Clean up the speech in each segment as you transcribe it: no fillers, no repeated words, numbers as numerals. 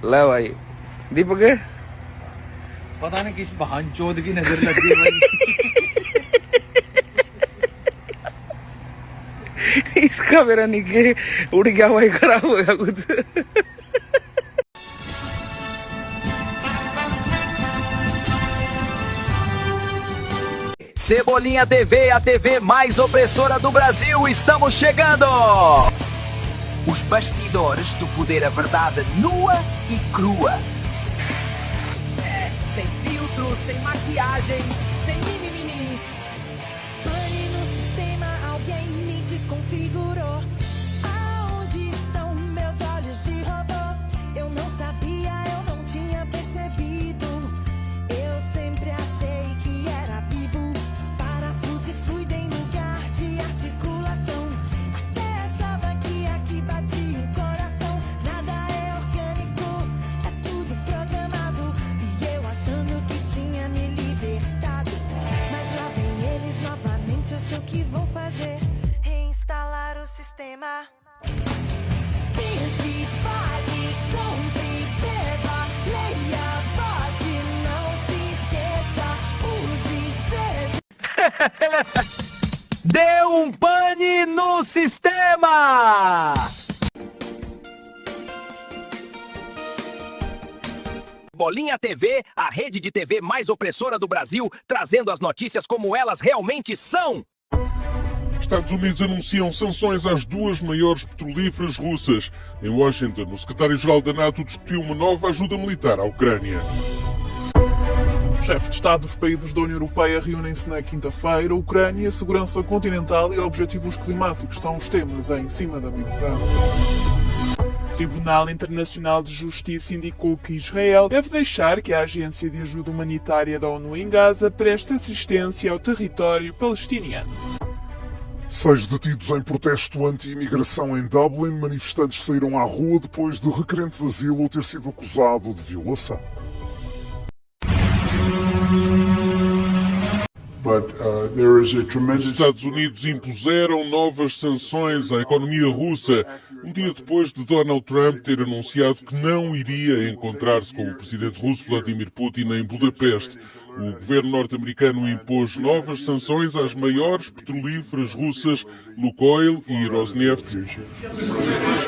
ले भाई दीपक है पता नहीं किस बहन चोद की नजर लग गई भाई। इसका मेरा निके उड़ गया भाई, खराब हो गया कुछ। Cebolinha TV, a TV mais opressora do Brasil, estamos chegando! Os bastidores do poder, a verdade nua e crua. Sem filtro, sem maquiagem, sem mimimi. Pane no sistema, alguém me desconfigurou. Aonde estão meus olhos de robô? Eu não sabia, eu não tinha percebido. Eu sempre achei que era vivo. Parafuso e fluido em lugar de articulação. Até achava que aqui batia o coração. Nada é orgânico, é tudo programado. E eu achando que tinha me libertado. Mas lá vem eles novamente, eu sei o que vão fazer. Reinstalar o sistema. Pense, fale, compre, beba, leia, vote, não se esqueça, use, seja. Deu pane no sistema! Bolinha TV, a rede de TV mais opressora do Brasil, trazendo as notícias como elas realmente são. Estados Unidos anunciam sanções às duas maiores petrolíferas russas. Em Washington, o secretário-geral da NATO discutiu uma nova ajuda militar à Ucrânia. Chefes de Estado dos países da União Europeia reúnem-se na quinta-feira. Ucrânia, segurança continental e objetivos climáticos são os temas em cima da mesa. O Tribunal Internacional de Justiça indicou que Israel deve deixar que a Agência de Ajuda Humanitária da ONU em Gaza preste assistência ao território palestiniano. 6 detidos em protesto anti-imigração em Dublin. Manifestantes saíram à rua depois de requerente de asilo ter sido acusado de violação. Os Estados Unidos impuseram novas sanções à economia russa, um dia depois de Donald Trump ter anunciado que não iria encontrar-se com o presidente russo Vladimir Putin em Budapeste. O governo norte-americano impôs novas sanções às maiores petrolíferas russas, Lukoil e Rosneft,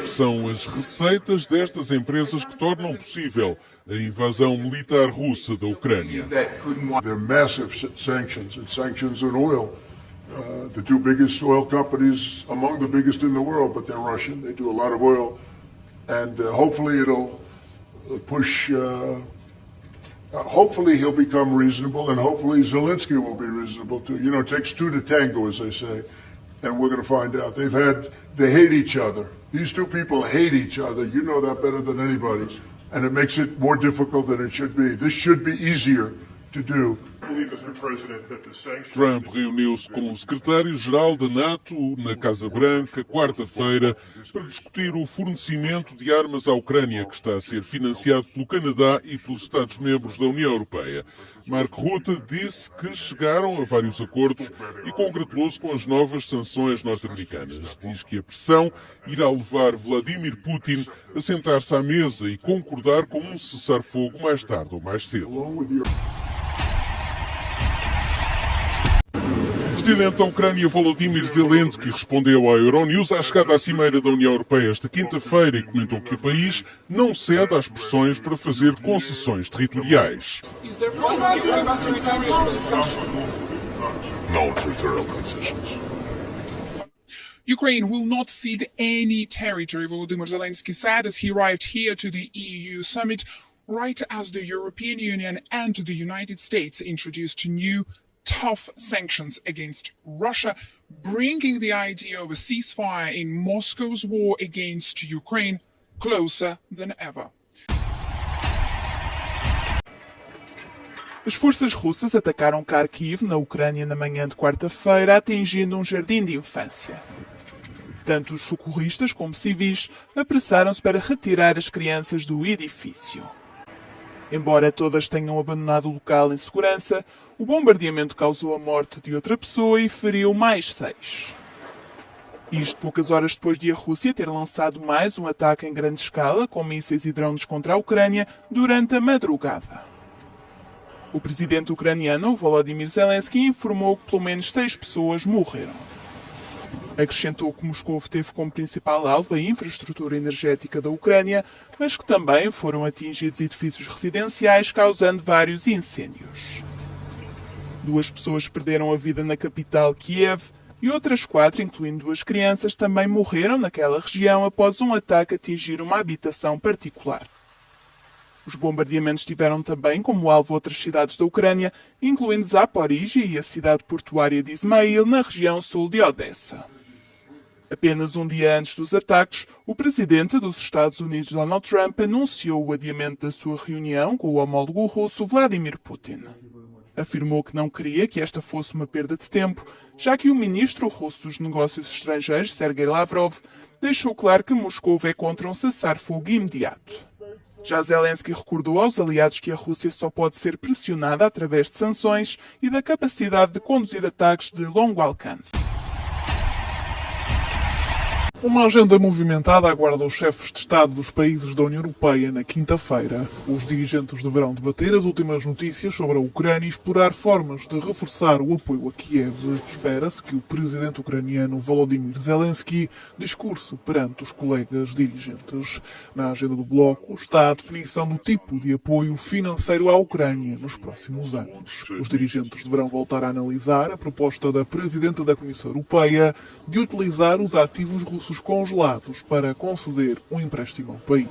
que são as receitas destas empresas que tornam possível a invasão militar russa da Ucrânia. There are massive sanctions on oil. The two biggest oil companies, among the biggest in the world, but they're Russian. They do a lot of oil, and hopefully it'll push. Hopefully he'll become reasonable, and hopefully Zelensky will be reasonable too. You know, it takes two to tango, as they say, and we're going to find out. They hate each other. These two people hate each other. You know that better than anybody. And it makes it more difficult than it should be. This should be easier to do. Trump reuniu-se com o secretário-geral da NATO na Casa Branca quarta-feira para discutir o fornecimento de armas à Ucrânia, que está a ser financiado pelo Canadá e pelos Estados-membros da União Europeia. Mark Rutte disse que chegaram a vários acordos e congratulou-se com as novas sanções norte-americanas. Diz que a pressão irá levar Vladimir Putin a sentar-se à mesa e concordar com um cessar-fogo mais tarde ou mais cedo. O presidente da Ucrânia, Volodymyr Zelensky, respondeu à Euronews à chegada à cimeira da União Europeia esta quinta-feira e comentou que o país não cede às pressões para fazer concessões territoriais. No territorial concessions. Ukraine will not cede any territory, Volodymyr Zelensky said as he arrived here to the EU summit, right as the European Union and the United States introduced new tough sanctions against Russia, bringing the idea of a ceasefire in Moscow's war against Ukraine closer than ever. As forças russas atacaram Kharkiv, na Ucrânia, na manhã de quarta-feira, atingindo um jardim de infância. Tanto os socorristas como civis apressaram-se para retirar as crianças do edifício. Embora todas tenham abandonado o local em segurança, o bombardeamento causou a morte de outra pessoa e feriu mais 6. Isto poucas horas depois de a Rússia ter lançado mais um ataque em grande escala com mísseis e drones contra a Ucrânia durante a madrugada. O presidente ucraniano, Volodymyr Zelensky, informou que pelo menos 6 pessoas morreram. Acrescentou que Moscou teve como principal alvo a infraestrutura energética da Ucrânia, mas que também foram atingidos edifícios residenciais, causando vários incêndios. 2 pessoas perderam a vida na capital, Kiev, e outras 4, incluindo 2 crianças, também morreram naquela região após um ataque atingir uma habitação particular. Os bombardeamentos tiveram também como alvo outras cidades da Ucrânia, incluindo Zaporizhia e a cidade portuária de Izmail, na região sul de Odessa. Apenas um dia antes dos ataques, o presidente dos Estados Unidos, Donald Trump, anunciou o adiamento da sua reunião com o homólogo russo, Vladimir Putin. Afirmou que não queria que esta fosse uma perda de tempo, já que o ministro russo dos Negócios Estrangeiros, Sergei Lavrov, deixou claro que Moscou é contra um cessar-fogo imediato. Já Zelensky recordou aos aliados que a Rússia só pode ser pressionada através de sanções e da capacidade de conduzir ataques de longo alcance. Uma agenda movimentada aguarda os chefes de Estado dos países da União Europeia na quinta-feira. Os dirigentes deverão debater as últimas notícias sobre a Ucrânia e explorar formas de reforçar o apoio a Kiev. Espera-se que o presidente ucraniano Volodymyr Zelensky discurse perante os colegas dirigentes. Na agenda do bloco está a definição do tipo de apoio financeiro à Ucrânia nos próximos anos. Os dirigentes deverão voltar a analisar a proposta da presidente da Comissão Europeia de utilizar os ativos russos congelados para conceder um empréstimo ao país.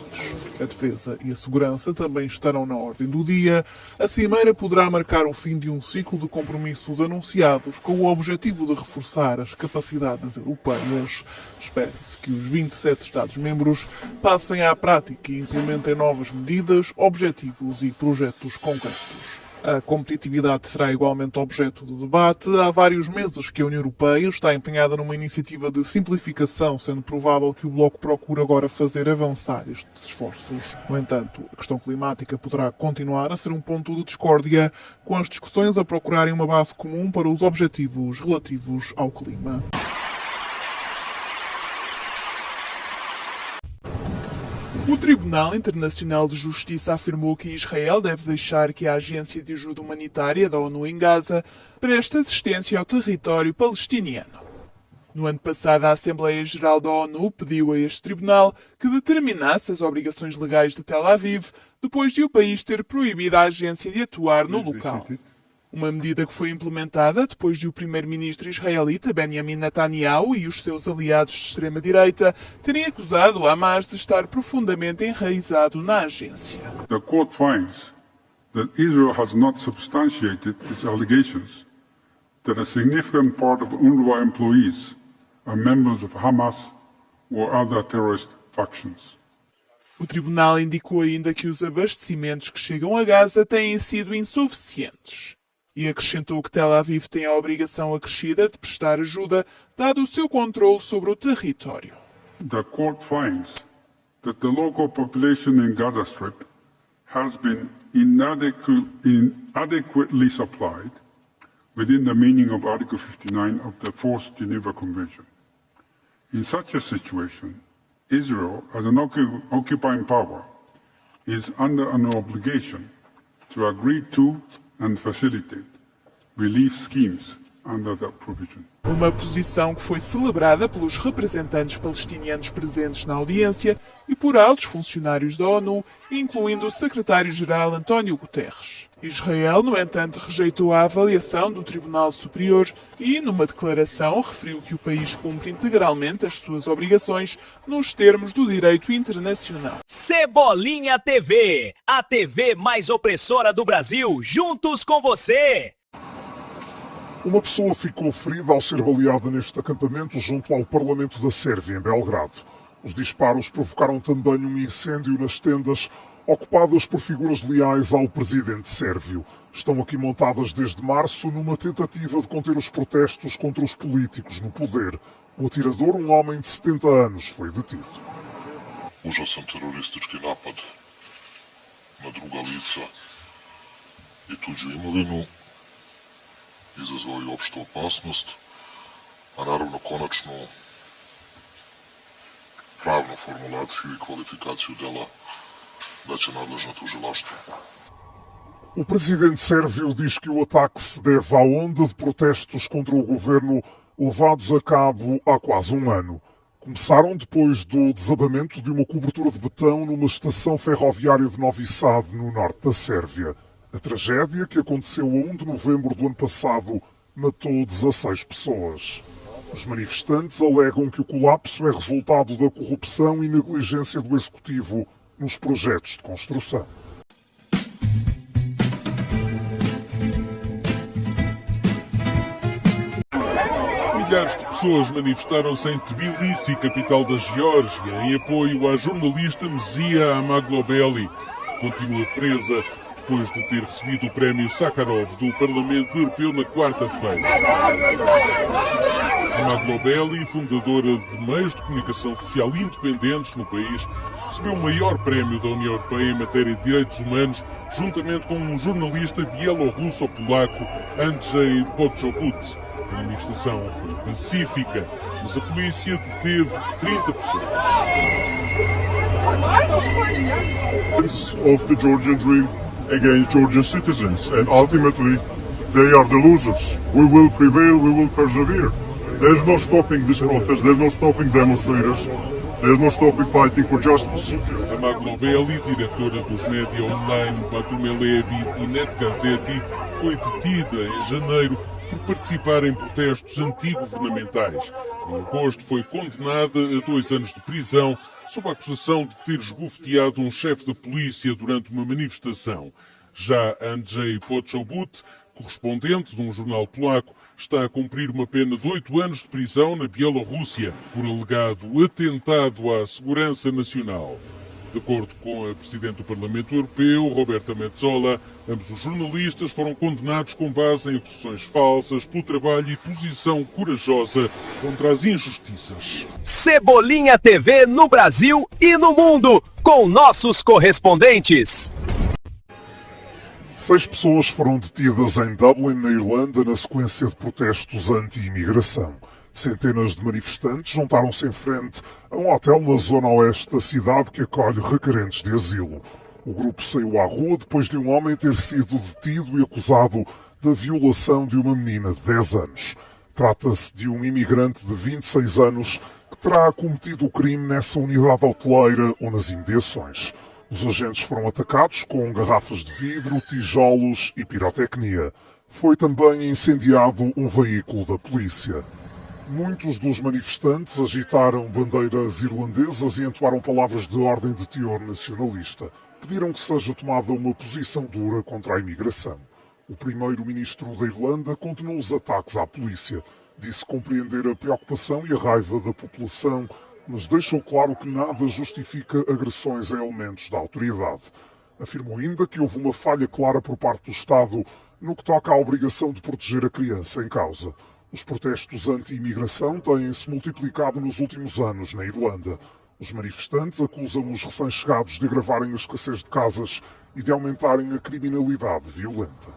A defesa e a segurança também estarão na ordem do dia. A cimeira poderá marcar o fim de um ciclo de compromissos anunciados com o objetivo de reforçar as capacidades europeias. Espera-se que os 27 Estados-membros passem à prática e implementem novas medidas, objetivos e projetos concretos. A competitividade será igualmente objeto de debate. Há vários meses que a União Europeia está empenhada numa iniciativa de simplificação, sendo provável que o Bloco procure agora fazer avançar estes esforços. No entanto, a questão climática poderá continuar a ser um ponto de discórdia, com as discussões a procurarem uma base comum para os objetivos relativos ao clima. O Tribunal Internacional de Justiça afirmou que Israel deve deixar que a Agência de Ajuda Humanitária da ONU em Gaza preste assistência ao território palestiniano. No ano passado, a Assembleia Geral da ONU pediu a este tribunal que determinasse as obrigações legais de Tel Aviv depois de o país ter proibido a agência de atuar no local. Uma medida que foi implementada depois de o primeiro-ministro israelita Benjamin Netanyahu e os seus aliados de extrema-direita terem acusado o Hamas de estar profundamente enraizado na agência. The court finds that Israel has not substantiated its allegations that a significant part of UNRWA employees are members of Hamas or other terrorist factions. O tribunal indicou ainda que os abastecimentos que chegam a Gaza têm sido insuficientes. E acrescentou que Tel Aviv tem a obrigação acrescida de prestar ajuda, dado o seu controle sobre o território. The court finds that the local population in Gaza Strip has been inadequately supplied within the meaning of Article 59 of the Fourth Geneva Convention. In such a situation, Israel, as an occupying power, is under an obligation to agree to and facilitate relief schemes under that provision. Uma posição que foi celebrada pelos representantes palestinianos presentes na audiência e por altos funcionários da ONU, incluindo o secretário-geral António Guterres. Israel, no entanto, rejeitou a avaliação do Tribunal Superior e, numa declaração, referiu que o país cumpre integralmente as suas obrigações nos termos do direito internacional. Cebolinha TV, a TV mais opressora do Brasil, juntos com você! Uma pessoa ficou ferida ao ser baleada neste acampamento junto ao Parlamento da Sérvia, em Belgrado. Os disparos provocaram também um incêndio nas tendas ocupadas por figuras leais ao presidente sérvio. Estão aqui montadas desde março numa tentativa de conter os protestos contra os políticos no poder. O atirador, um homem de 70 anos, foi detido. Užasan teroristički napad na druga lica i tuđu imovinu, izazvao je opštu opasnost, a naravno konačnu pravno formulaciju i kvalifikaciju dela da će nadležno tužilaštvo. O presidente sérvio diz que o ataque se deve à onda de protestos contra o governo levados a cabo há quase um ano. Começaram depois do desabamento de uma cobertura de betão numa estação ferroviária de Novi Sad, no norte da Sérvia. A tragédia, que aconteceu a 1 de novembro do ano passado, matou 16 pessoas. Os manifestantes alegam que o colapso é resultado da corrupção e negligência do executivo nos projetos de construção. Milhares de pessoas manifestaram-se em Tbilisi, capital da Geórgia, em apoio à jornalista Mzia Amaglobeli, que continua presa depois de ter recebido o prémio Sakharov do Parlamento Europeu na quarta-feira. Amaglobeli, fundadora de meios de comunicação social independentes no país, recebeu o maior prémio da União Europeia em matéria de direitos humanos, juntamente com um jornalista bielorrusso-polaco, Andrzej Poczobut. A manifestação foi pacífica, mas a polícia deteve 30 pessoas. Of the Georgian dream against Georgian citizens, and ultimately they are the losers. We will prevail, we will persevere. There's no stopping this protest, there's no stopping demonstrators, there's no stopping fighting for justice. Amaglobeli, diretora dos média online Batumelevi e NetGazeti, foi detida em janeiro por participar em protestos antigovernamentais. Em agosto foi condenada a 2 anos de prisão sob a acusação de ter esbofeteado um chefe da polícia durante uma manifestação. Já Andrzej Poczobut, correspondente de um jornal polaco, está a cumprir uma pena de 8 anos de prisão na Bielorrússia por alegado atentado à segurança nacional. De acordo com a Presidente do Parlamento Europeu, Roberta Metsola, ambos os jornalistas foram condenados com base em acusações falsas pelo trabalho e posição corajosa contra as injustiças. Cebolinha TV no Brasil e no mundo, com nossos correspondentes. 6 pessoas foram detidas em Dublin, na Irlanda, na sequência de protestos anti-imigração. Centenas de manifestantes juntaram-se em frente a um hotel na zona oeste da cidade que acolhe requerentes de asilo. O grupo saiu à rua depois de um homem ter sido detido e acusado da violação de uma menina de 10 anos. Trata-se de um imigrante de 26 anos que terá cometido o crime nessa unidade hoteleira ou nas imediações. Os agentes foram atacados com garrafas de vidro, tijolos e pirotecnia. Foi também incendiado um veículo da polícia. Muitos dos manifestantes agitaram bandeiras irlandesas e entoaram palavras de ordem de teor nacionalista. Pediram que seja tomada uma posição dura contra a imigração. O primeiro-ministro da Irlanda condenou os ataques à polícia. Disse compreender a preocupação e a raiva da população, mas deixou claro que nada justifica agressões a elementos da autoridade. Afirmou ainda que houve uma falha clara por parte do Estado no que toca à obrigação de proteger a criança em causa. Os protestos anti-imigração têm-se multiplicado nos últimos anos na Irlanda. Os manifestantes acusam os recém-chegados de agravarem a escassez de casas e de aumentarem a criminalidade violenta.